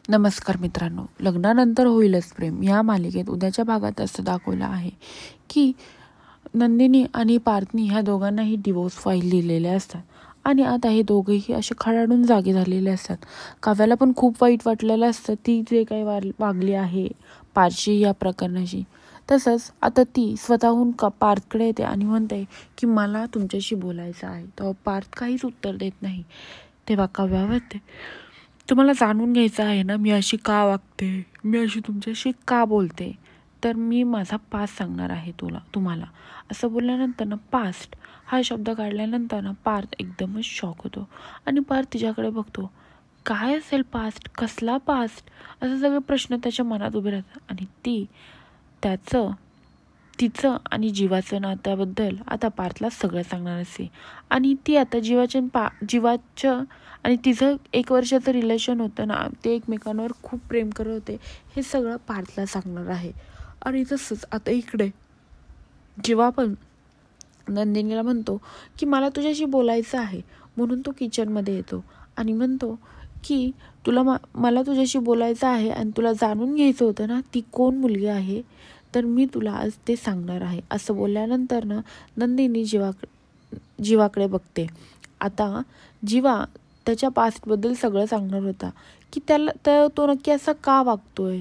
नमस्कार मित्रांनो, लग्नानंतर होईलच प्रेम या मालिकेत उद्याच्या भागात असं दाखवलं आहे की नंदिनी आणि पार्थनी ह्या दोघांनाही डिवोर्स फाईल लिहिलेल्या असतात आणि आता हे दोघेही असे खडाडून जागे झालेले असतात. काव्याला पण खूप वाईट वाटलेलं असतं ती जे काही वागली आहे पार्थशी या प्रकरणाशी. तसंच आता ती स्वतःहून पार्थकडे येते आणि म्हणते की मला तुमच्याशी बोलायचं आहे. तेव्हा पार्थ काहीच उत्तर देत नाही. तेव्हा काव्या म्हणते, तुम्हाला जाणून घ्यायचं आहे ना मी अशी का वागते, मी अशी तुमच्याशी का बोलते, तर मी माझा पास्ट सांगणार आहे तुम्हाला. असं बोलल्यानंतर ना पास्ट हा शब्द काढल्यानंतर ना पार्थ एकदमच शॉक होतो आणि पार्थ तिच्याकडे बघतो. काय असेल पास्ट, कसला पास्ट, असे सगळे प्रश्न त्याच्या मनात उभे राहतात आणि ती तिचं आणि जीवाचं नात्याबद्दल आता पार्थला सगळं सांगणार असते. आणि ती आता जीवाचं आणि तिचं 1 वर्षाचं रिलेशन होतं ना, ते एकमेकांवर खूप प्रेम करत होते, हे सगळं पार्थला सांगणार आहे. आणि तसंच आता इकडे जीवा पण नंदिनीला म्हणतो की मला तुझ्याशी बोलायचं आहे. म्हणून तो किचनमध्ये येतो आणि म्हणतो की मला तुझ्याशी बोलायचं आहे आणि तुला जाणून घ्यायचं होतं ना ती कोण मुलगी आहे, तर मी तुला आज ते सांगणार आहे. असं बोलल्यानंतर ना नंदिनी जीवाकडे बघते. आता जीवा त्याच्या पास्टबद्दल सगळं सांगणार होता की तो नक्की असा का वागतोय,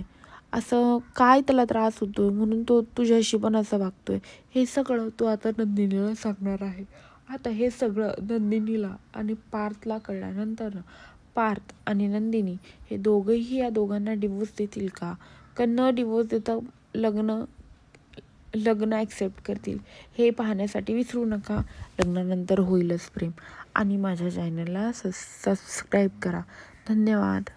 असं काय त्याला त्रास होतोय म्हणून तो तुझ्याशी पण असं वागतोय, हे सगळं तो आता नंदिनीला सांगणार आहे. आता हे सगळं नंदिनीला आणि पार्थला कळल्यानंतर पार्थ आणि नंदिनी हे दोघंही या दोघांना डिवोर्स देतील का न डिवोर्स देता लग्न ॲक्सेप्ट करतील, हे पाहण्यासाठी विसरू नका लग्नानंतर होईलच प्रेम. आणि माझ्या चॅनलला सबस्क्राईब करा. धन्यवाद.